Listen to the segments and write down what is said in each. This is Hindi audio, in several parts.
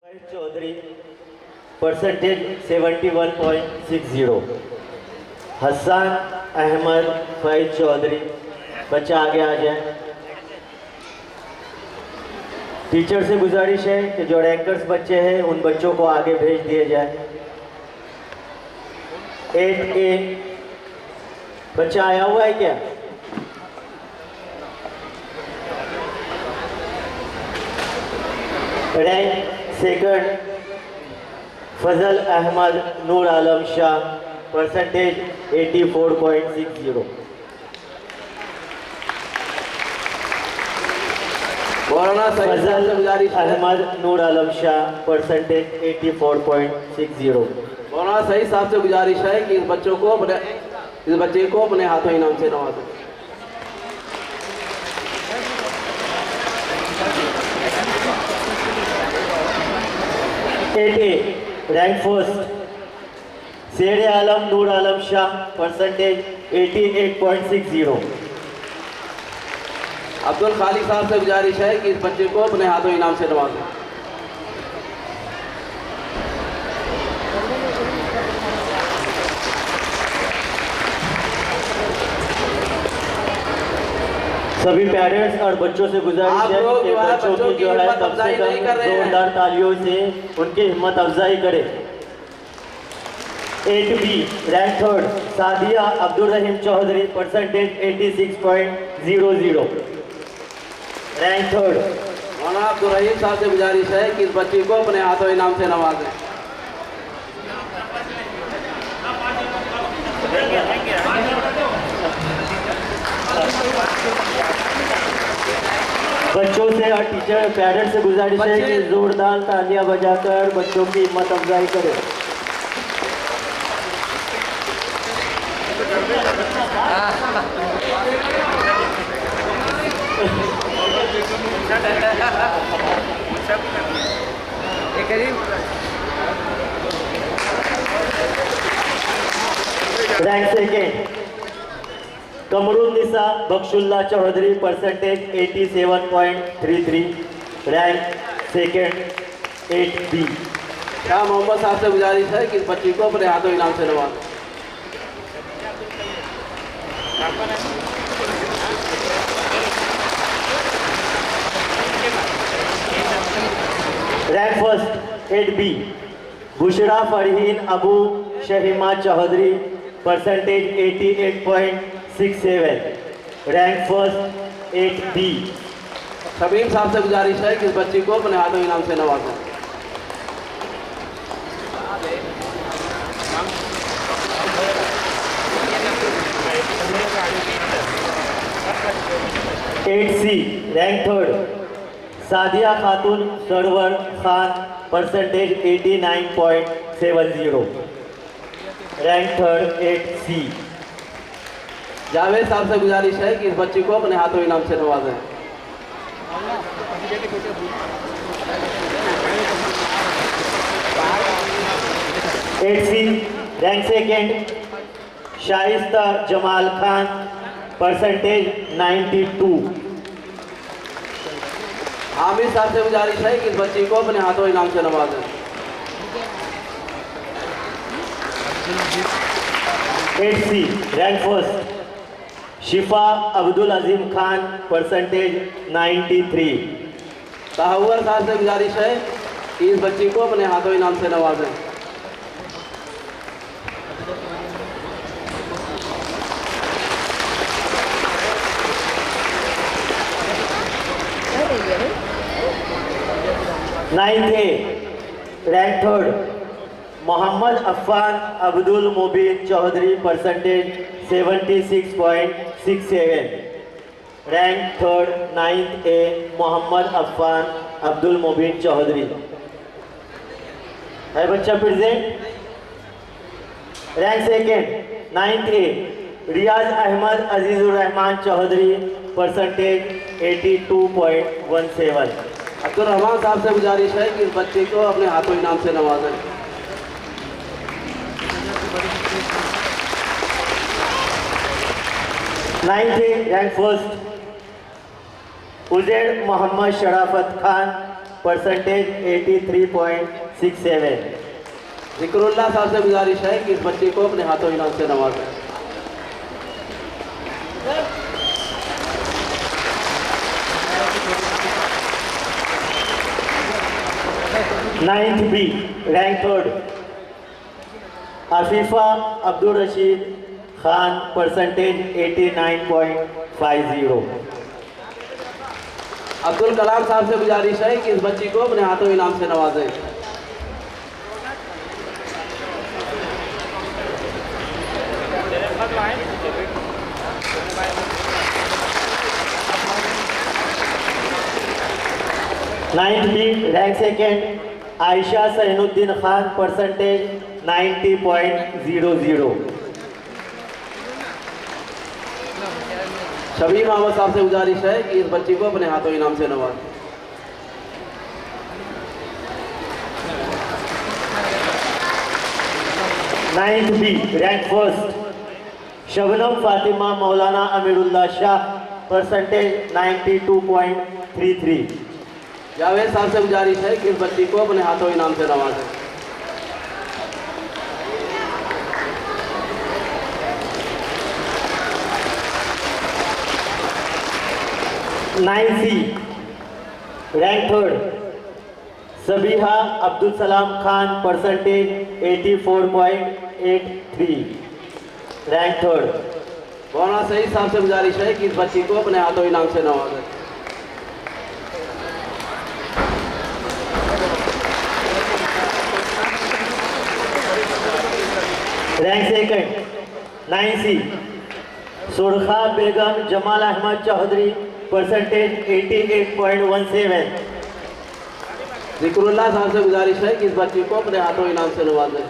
चौधरी परसेंटेज 71.60। हसन अहमद फैज चौधरी, बच्चा आगे आ जाए। टीचर से गुजारिश है कि जो रैंकर्स बच्चे हैं उन बच्चों को आगे भेज दिए जाए। 8A बच्चा आया हुआ है क्या? रैंक सेकंड फजल अहमद नूर आलम शाह, परसेंटेज 84.60। फजल अहमद नूर आलम शाह, परसेंटेज 84.60। मौलाना सही साहब से गुजारिश है कि इस बच्चे को अपने हाथों इनाम से नवाजें। रैंक फर्स्ट शेर आलम नूर आलम शाह, परसेंटेज 88.60। अब्दुल खालिक साहब से गुजारिश है कि इस बच्चे को अपने हाथों इनाम से नवाजें। सभी पेरेंट्स और बच्चों से गुजारिश है कि बच्चों की जो है कम से कम जोरदार तालियों से उनकी हिम्मत अफजाई करें। 8B rank third Sadia Abdul Rahim Chaudhary, percentage 86.00। Rank third. Maulana Abdul रहीम साहब से गुजारिश है कि इस बच्चे को अपने हाथों इनाम से नवाजें। बच्चों से और टीचर पेरेंट्स से गुजारिश है कि जोरदार तालियां बजाकर बच्चों की हिम्मत अफजाई करें। Rank second Kamrunnisa Bakhshulla Chaudhary, percentage 87.33। Rank second 8B। Shah Mohammad Sahab से गुजारिश है कि इस बच्ची को अपने हाथों इनाम से नवाजें। Rank first 8B Bushra Farheen Abu Shahima Chaudhary, percentage 88.67। Rank first 8B। Shabeem Sahab से गुजारिश है कि इस बच्ची को अपने हाथों इनाम से नवाजें। Rank third Sadia Khatoon Sarwar Khan, percentage 89.70। Rank third 8C। Javed साहब से गुजारिश है कि इस बच्ची को अपने हाथों इनाम से नवाजें। Rank second Shaista Jamal Khan, percentage 92। Aamir Sahab से गुजारिश है कि इस बच्ची को अपने हाथों इनाम से नवाजें। 8C रैंक फर्स्ट शिफा अब्दुल अजीम खान, परसेंटेज 93। ताहवर साहब से गुजारिश है कि इस बच्ची को अपने हाथों इनाम से नवाजें। Rank third Mohammad Affan Abdul Mubeen Chaudhary, percentage 76.67। Rank third 9A Mohammad Affan Abdul Mubeen Chaudhary. है बच्चा present? Rank second 9A Riyaz Ahmad Azizur Rahman Chaudhary, percentage 82.17। Abdul Rahman Sahab से गुजारिश है कि इस बच्चे को अपने हाथों इनाम से नवाजें। 9th rank first Uzair Mohammad Sharafat Khan, percentage 83.67। Zikrullah साहब से गुजारिश है कि इस बच्चे को अपने हाथों इनाम से नवाजें। Ninth B, rank third, Afifa Abdul Rashid Khan, percentage 89.50। Abdul Kalam Sahab से गुजारिश है कि इस बच्ची को अपने हाथों इनाम से नवाजें। Ninth B, rank second, Ayesha Sainuddin Khan, percentage 90.00। Shabbir Mohammad Sahab से गुजारिश है कि इस बच्ची को अपने हाथों इनाम से नवाजें। Ninth B, rank first, Shabnam Fatima Maulana Amirullah Shah, percentage 92.33। Javed साहब से गुजारिश है कि इस बच्ची को अपने हाथों इनाम से नवाजें। Nine C, rank third, Sabiha Abdul Salam Khan, percentage 84.83। Rank third. मौलाना सईद साहब से गुजारिश है कि इस बच्ची को अपने हाथों इनाम से नवाजें। रैंक सेकंड, 9C, सुरखा बेगम जमाल अहमद चौधरी, परसेंटेज 88.17। जिक्रुल्लाह साहब से गुजारिश है कि इस बच्ची को अपने हाथों इनाम से नवाजें।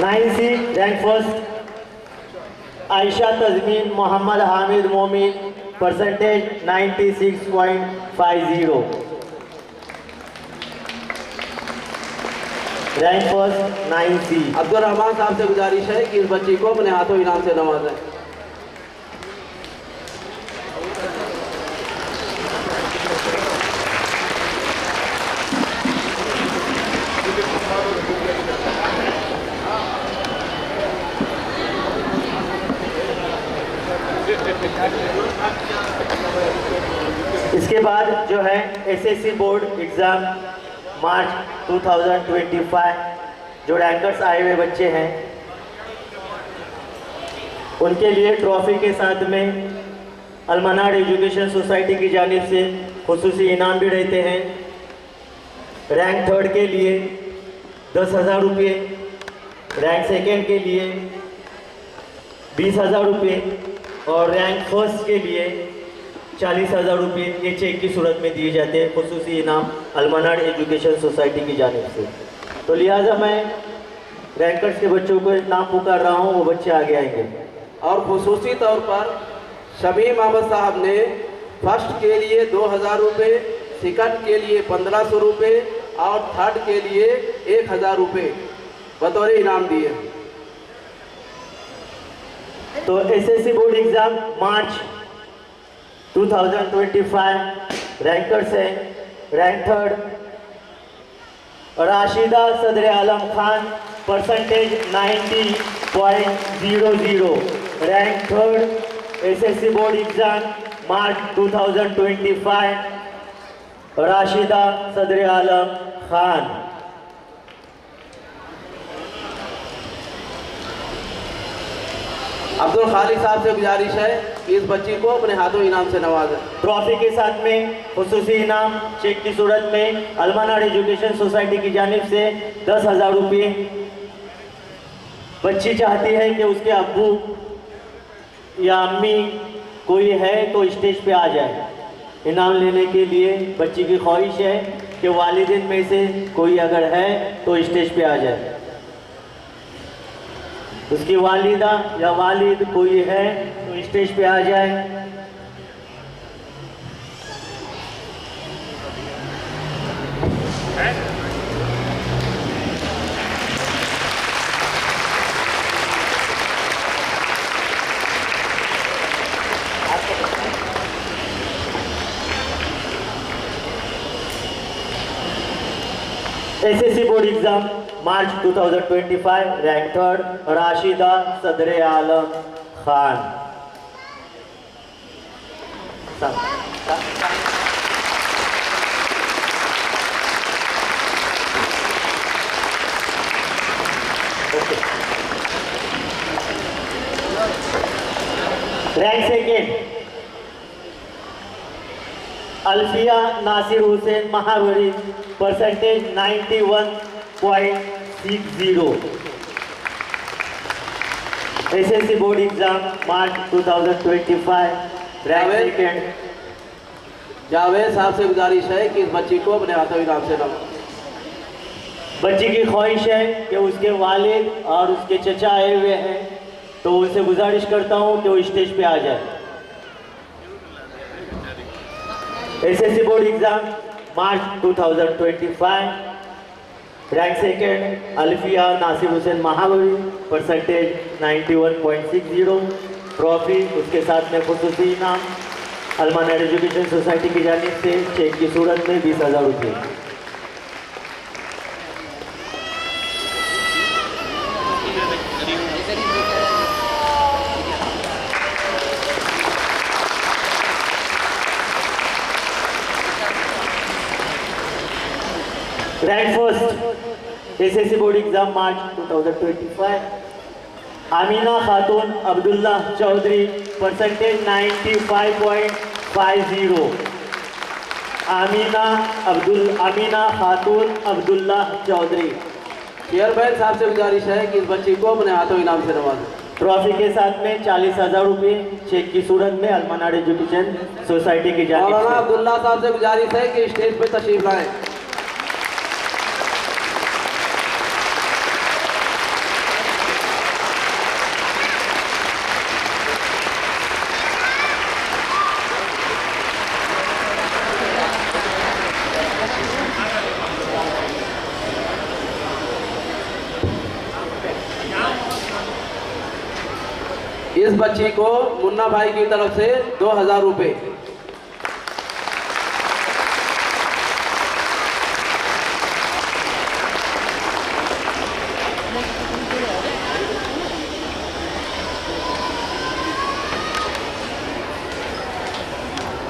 Nine C, rank first, Ayesha Tajmeen Mohammad Hamid Momin, percentage 96.50। Rank first, 9C। Abdul Rahman Sahab से गुजारिश है कि इस बच्ची को अपने हाथों इनाम से नवाजें। इसके बाद जो है एसएससी बोर्ड एग्ज़ाम मार्च 2025, जो रैंकर्स आए हुए बच्चे हैं उनके लिए ट्रॉफी के साथ में अलमनार एजुकेशन सोसाइटी की जानिब से खुसूसी इनाम भी रहते हैं। रैंक थर्ड के लिए 10,000 रुपये, रैंक सेकेंड के लिए 20,000 रुपये और रैंक फर्स्ट के लिए 40,000 रुपये ये चेक की सूरत में दिए जाते हैं, खुसूसी इनाम अलमनार एजुकेशन सोसाइटी की जानिब से। तो लिहाजा मैं रैंकर्स के बच्चों को नाम पुकार रहा हूँ, वो बच्चे आगे आएंगे। और खुसूसी तौर पर शबीर मोहम्मद साहब ने फर्स्ट के लिए 2,000 रुपये, सेकंड के लिए 1,500 रुपये और थर्ड के लिए 1,000 रुपये बतौर इनाम दिए। तो SSC board exam March 2025 rankers हैं। Rank third Rashida Sadar Alam Khan, percentage 90.00। Rank third SSC board exam March 2025 Rashida Sadar Alam Khan. Abdul खालिक साहब से गुजारिश है कि इस बच्ची को अपने हाथों इनाम से नवाजें। ट्रॉफी के साथ में खुसूसी इनाम चेक की सूरत में अलमनार एजुकेशन सोसाइटी की जानिब से 10,000 रुपये। बच्ची चाहती है कि उसके अब्बू या अम्मी कोई है तो स्टेज पे आ जाए इनाम लेने के लिए। बच्ची की ख्वाहिश है कि वालिदैन में से कोई अगर है तो स्टेज पे आ जाए। उसकी वालिदा या वालिद कोई है तो स्टेज पे आ जाए। SSC board exam March 2025 rank third Rashida Sadre Alam Khan. Rank second Alfiya Nasir Hussain Mahawari, percentage 91.60। SSC board exam March 2025 rank second. Javed साहब से गुजारिश है कि इस बच्ची को अपने हाथों इनाम से नवाजें। बच्ची की ख्वाहिश है कि उसके वालिद और उसके चचा आए हुए हैं, तो उनसे गुजारिश करता हूं कि वो स्टेज पे आ जाए। SSC board exam March 2025 rank second Alfiya Nasir Hussain Mahawari, percentage 91.60। Trophy उसके साथ में खुसूसी इनाम अलमानार एजुकेशन सोसाइटी की जानिब से चेक की सूरत में 20,000 रुपये। Rank first SSC board exam March 2025 Amina Khatoon Abdullah Chaudhary, percentage 95.50। Amina Khatoon Abdullah Chaudhary. Chairman साहब से गुजारिश है कि इस बच्ची को अपने हाथों इनाम से नवाजें। ट्रॉफी के साथ में 40,000 रुपये चेक की सूरत में अलमानार एजुकेशन सोसाइटी की जानिब मौलाना से। अब्दुल्ला साहब से गुजारिश है कि स्टेज पे तशरीफ लाएं। इस बच्ची को मुन्ना भाई की तरफ से 2,000 रुपये।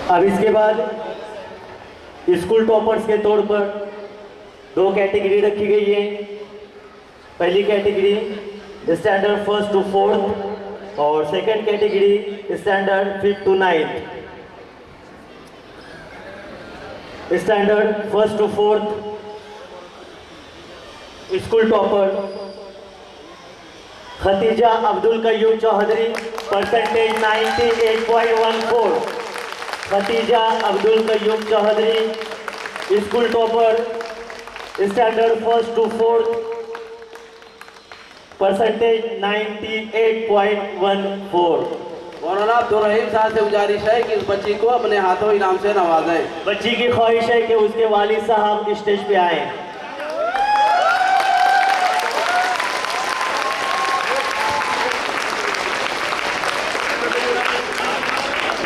अब इसके बाद स्कूल टॉपर्स के तौर पर 2 कैटेगरी रखी गई है। पहली category standard first to fourth और second category standard 5th to 9th। Standard first to fourth school topper Khatija Abdul Qayyum Chaudhary, percentage 98.14। Khatija Abdul Qayyum Chaudhary school topper standard first to fourth, percentage 98.14। Maulana Abdul रहीम साहब से गुजारिश है कि इस बच्ची को अपने हाथों इनाम से नवाजें। बच्ची की ख्वाहिश है कि उसके वालिद साहब स्टेज पे आए।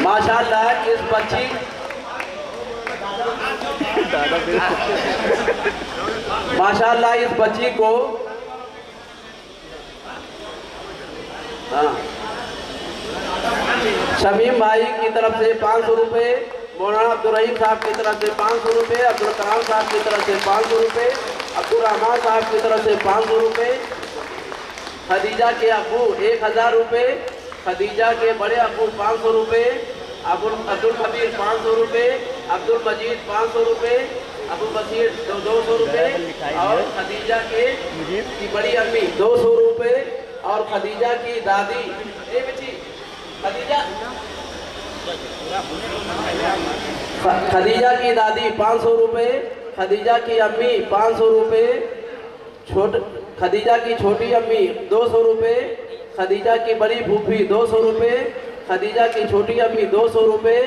माशाल्लाह इस बच्ची माशाल्लाह इस बच्ची को शमीम भाई की तरफ से 500 रुपये, मौलाना अब्दुल रहीम साहब की तरफ से 500 रुपये, अब्दुल कलाम साहब की तरफ से 500 रुपये, अब्दुल रहमान साहब की तरफ से 500 रुपये, खदीजा के अबू 1,000 रुपये, खदीजा के बड़े अबू 500 रुपये, अब्दुल कबीर 500 रुपये, अब्दुल मजीद 500 रुपये, अब्दुल बशीर 200 रुपये और खदीजा की बड़ी अम्मी 200 रुपये और खदीजा की दादी खदीजा की दादी 500 रुपये, खदीजा की अम्मी 500 रुपये, खदीजा की छोटी अम्मी 200 रुपये, खदीजा की बड़ी फूफी 200 रुपये, खदीजा की छोटी अम्मी 200 रुपये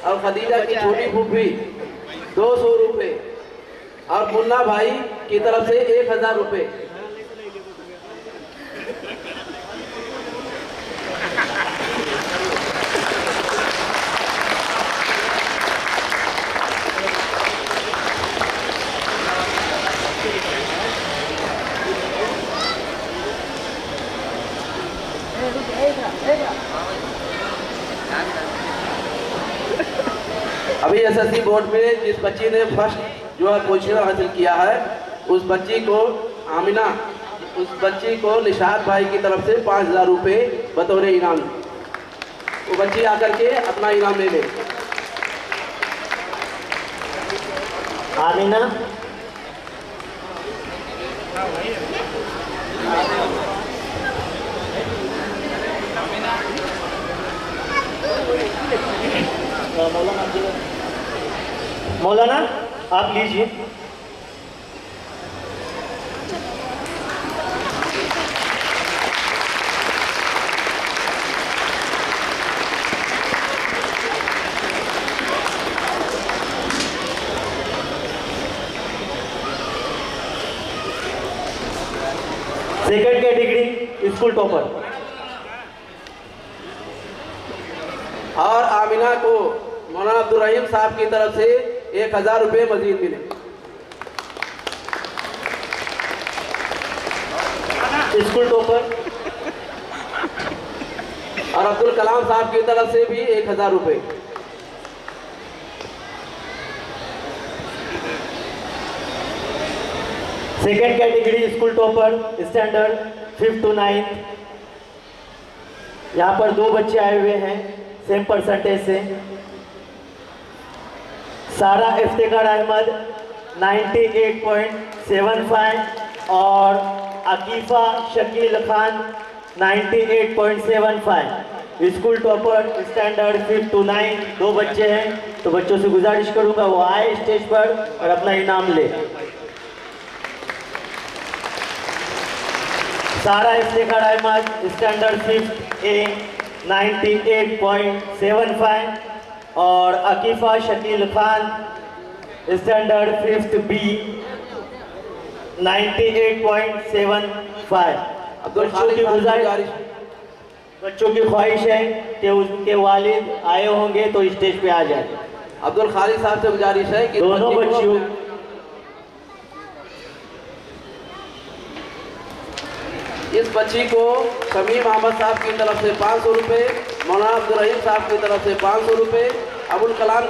और खदीजा की छोटी फूफी 200 रुपये और मुन्ना भाई की तरफ से 1,000 रुपये। अभी एसएससी बोर्ड में जिस बच्ची ने फर्स्ट जो है पोजीशन हासिल किया है, उस बच्ची को आमिना, उस बच्ची को निशात भाई की तरफ से 5,000 रुपये बतौर इनाम, वो बच्ची आकर के अपना इनाम ले ले। आमिना, मौलाना आप लीजिए। Second category school topper. और आमिना को मौलाना अब्दुल रहीम साहब की तरफ से 1,000 रुपये मजीद मिले। स्कूल टॉपर और अब्दुल कलाम साहब की तरफ से भी 1,000 रुपये। Second category school topper standard 5th to 9th। यहाँ पर 2 बच्चे आए हुए हैं सेम परसेंटेज से। सारा इफ्तिकार अहमद 98.75 और Akifa Shakeel Khan 98.75। School topper standard 5th to 9th 2 बच्चे हैं, तो बच्चों से गुजारिश करूंगा वो आए स्टेज पर और अपना इनाम ले। सारा Iftikhar Ahmad standard 5th A 98.75 और Akifa Shakeel Khan standard 5th B 98.75। बच्चों की ख्वाहिश है कि उनके वालिद आए होंगे तो स्टेज पे आ जाए। अब्दुल खालिद साहब से गुजारिश है कि दोनों बच्चियों इस बच्ची को शमीम अहमद साहब की तरफ से 500 रुपये, मौलाना अब्दुल रहीम साहब की तरफ से 500 रुपये, अब्दुल कलाम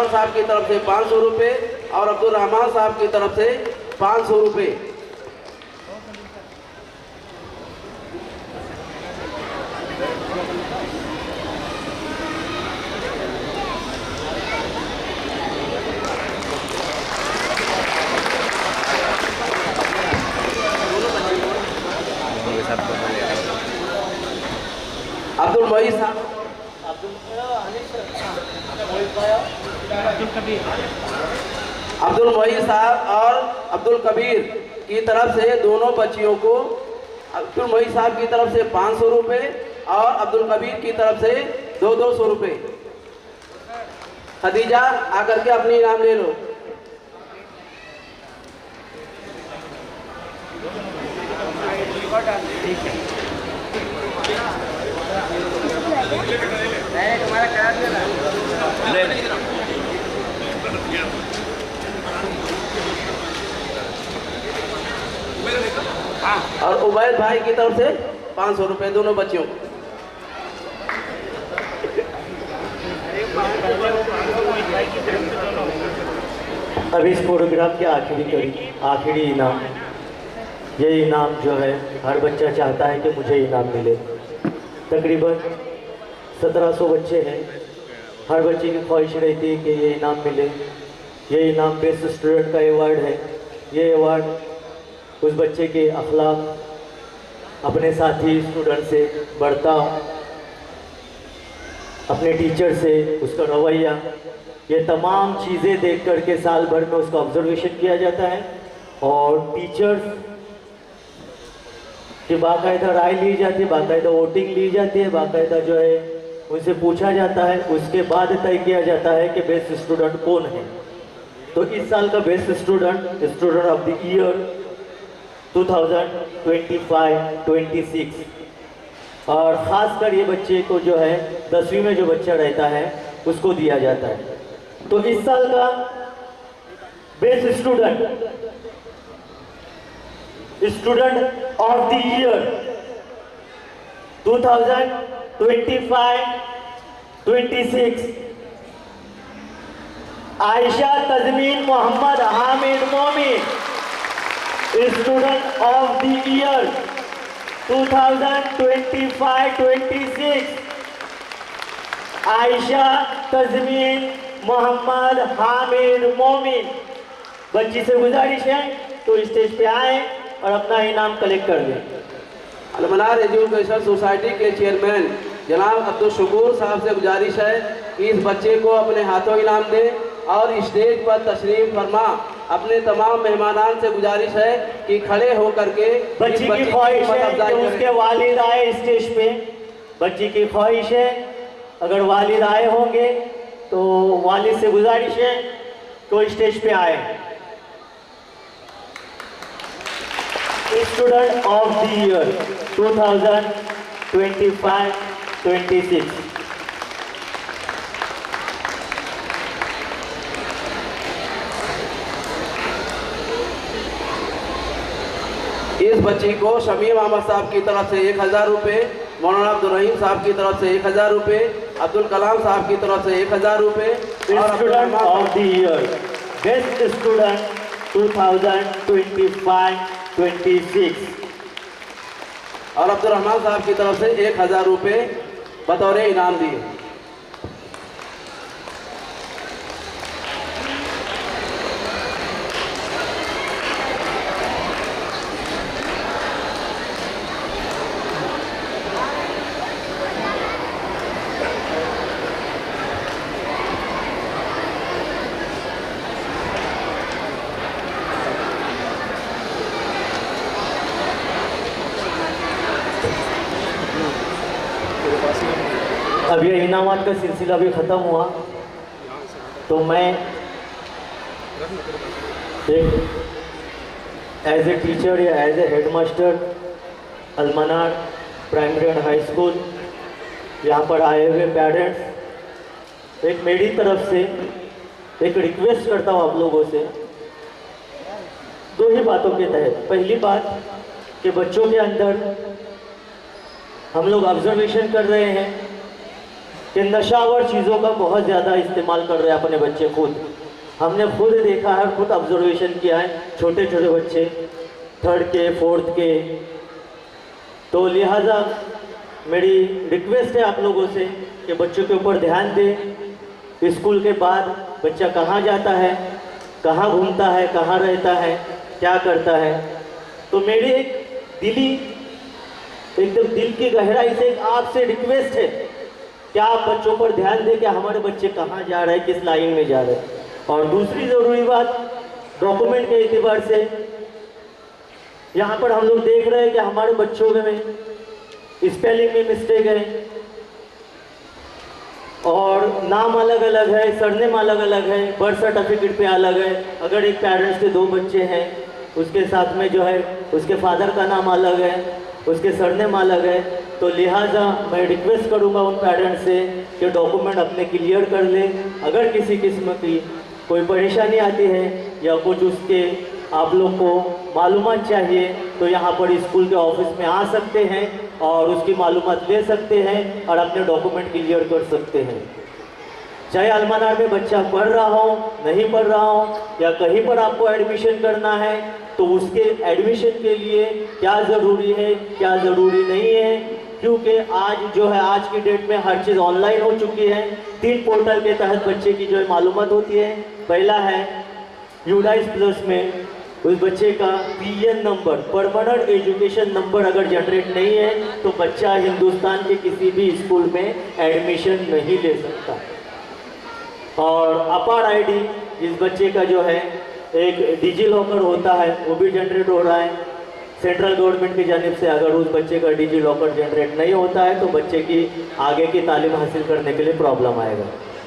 साहब की तरफ से 500 रुपये और अब्दुल रहमान साहब की तरफ से 500 रुपये। अब्दुल मोई साहब, अब्दुल मोई साहब और अब्दुल कबीर की तरफ से दोनों बच्चियों को, अब्दुल मोई साहब की तरफ से 500 रुपये और अब्दुल कबीर की तरफ से 200 रुपये। खदीजा आकर के अपनी इनाम ले लो। और उबैद भाई की तरफ से 500 रुपये दोनों बच्चियों को। अब इस प्रोग्राम के आखिरी इनाम, ये इनाम जो है हर बच्चा चाहता है कि मुझे इनाम मिले। तकरीबन 1700 बच्चे हैं, हर बच्चे की ख्वाहिश रहती है कि ये इनाम मिले। ये इनाम बेस्ट स्टूडेंट का अवार्ड है। ये अवार्ड उस बच्चे के अखलाक, अपने साथी स्टूडेंट से बर्ताव, अपने टीचर से उसका रवैया, ये तमाम चीज़ें देख कर के साल भर में उसका ऑब्जर्वेशन किया जाता है और टीचर्स की बाकायदा राय ली जाती है, बाकायदा वोटिंग ली जाती है, बाकायदा जो है उनसे पूछा जाता है। उसके बाद तय किया जाता है कि बेस्ट स्टूडेंट कौन है। तो इस साल का best student of the year 2025-26 और ख़ासकर ये बच्चे को जो है 10वीं में जो बच्चा रहता है उसको दिया जाता है। तो इस साल का best student of the year 2025-26 Ayesha Tajmeen Mohammad Hamid Momin, student of the year 2025-26 Ayesha Tajmeen Mohammad Hamid Momin. बच्ची से गुजारिश है तो स्टेज पे आए और अपना इनाम कलेक्ट कर लें। अलमनार एजुकेशन सोसाइटी के चेयरमैन जनाब अब्दुल शकूर साहब से गुजारिश है कि इस बच्चे को अपने हाथों इनाम दें और स्टेज पर तशरीफ फरमा अपने तमाम मेहमानान से गुजारिश है कि खड़े होकर के बच्ची की ख्वाहिश है कि उसके वालिद आए स्टेज पे। बच्ची की ख्वाहिश है, अगर वालिद आए होंगे तो वालिद से गुजारिश है तो स्टेज पे आए। स्टूडेंट ऑफ द ईयर 2025-26 इस बच्ची को शमीम अहमद साहब की तरफ से 1000 रुपये, मौलाना अब्दुल रहीम साहब की तरफ से 1000 रुपये, अब्दुल कलाम साहब की तरफ से 1000 रुपये और student of the year best student 2025-26 और अब्दुल रहमान साहब की तरफ से 1000 रुपये बतौर इनाम दिए। अब ये इनामात का सिलसिला भी ख़त्म हुआ तो मैं एक एज ए टीचर या as a headmaster Almanar primary and high school यहाँ पर आए हुए पेरेंट्स, एक मेरी तरफ से एक रिक्वेस्ट करता हूँ आप लोगों से दो ही बातों के तहत। पहली बात कि बच्चों के अंदर हम लोग ऑब्जर्वेशन कर रहे हैं कि नशावर चीज़ों का बहुत ज़्यादा इस्तेमाल कर रहे हैं अपने बच्चे खुद। हमने खुद देखा है, खुद ऑब्जर्वेशन किया है, छोटे छोटे बच्चे 3rd के 4th के। तो लिहाजा मेरी रिक्वेस्ट है आप लोगों से कि बच्चों के ऊपर ध्यान दें। स्कूल के बाद बच्चा कहाँ जाता है, कहाँ घूमता है, कहाँ रहता है, क्या करता है। तो मेरी एक एकदम दिल की गहराई से एक आपसे रिक्वेस्ट है कि आप बच्चों पर ध्यान दें कि हमारे बच्चे कहाँ जा रहे हैं, किस लाइन में जा रहे हैं। और दूसरी ज़रूरी बात डॉक्यूमेंट के एतबार से यहाँ पर हम लोग देख रहे हैं कि हमारे बच्चों में स्पेलिंग में मिस्टेक है और नाम अलग अलग है, सरनेम अलग अलग है, बर्थ सर्टिफिकेट पे अलग है। अगर एक पेरेंट्स के 2 बच्चे हैं उसके साथ में जो है उसके फादर का नाम अलग है, उसके सरनेम अलग है। तो लिहाजा मैं रिक्वेस्ट करूंगा उन पेरेंट्स से कि डॉक्यूमेंट अपने क्लियर कर लें। अगर किसी किस्म की कोई परेशानी आती है या कुछ उसके आप लोग को मालूमात चाहिए तो यहाँ पर स्कूल के ऑफिस में आ सकते हैं और उसकी मालूमात ले सकते हैं और अपने डॉक्यूमेंट क्लियर कर सकते हैं। चाहे अलमनार में बच्चा पढ़ रहा हो, नहीं पढ़ रहा हो या कहीं पर आपको एडमिशन करना है तो उसके एडमिशन के लिए क्या ज़रूरी है, क्या ज़रूरी नहीं है। क्योंकि आज जो है आज की डेट में हर चीज़ ऑनलाइन हो चुकी है। 3 पोर्टल के तहत बच्चे की जो है मालूमात होती है। पहला है यूडाइस प्लस में उस बच्चे का PN number, permanent education number अगर जनरेट नहीं है तो बच्चा हिंदुस्तान के किसी भी स्कूल में एडमिशन नहीं ले सकता। और अपार ID जिस बच्चे का जो है एक डिजी लॉकर होता है वो भी जनरेट हो रहा है सेंट्रल गवर्नमेंट की जानिब से। अगर उस बच्चे का डिजी लॉकर जनरेट नहीं होता है तो बच्चे की आगे की तालीम हासिल करने के लिए प्रॉब्लम आएगा।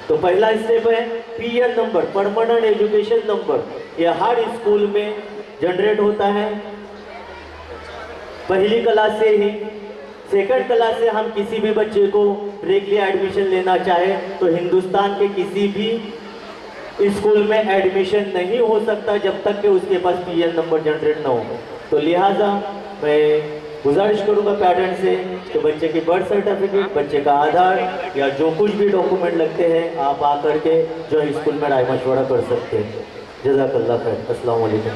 तो पहला स्टेप है PN number, permanent education number. ये हर स्कूल में जनरेट होता है पहली क्लास से ही। सेकंड क्लास से हम किसी भी बच्चे को डायरेक्टली एडमिशन लेना चाहे तो हिंदुस्तान के किसी भी स्कूल में एडमिशन नहीं हो सकता जब तक कि उसके पास PN नंबर जनरेट ना हो। तो लिहाजा मैं गुजारिश करूंगा पेरेंट्स से तो बच्चे की बर्थ सर्टिफिकेट, बच्चे का आधार या जो कुछ भी डॉक्यूमेंट लगते हैं आप आकर के जो स्कूल में राय मशवरा कर सकते हैं। जज़ाकल्लाह खैर। अस्सलाम वालेकुम।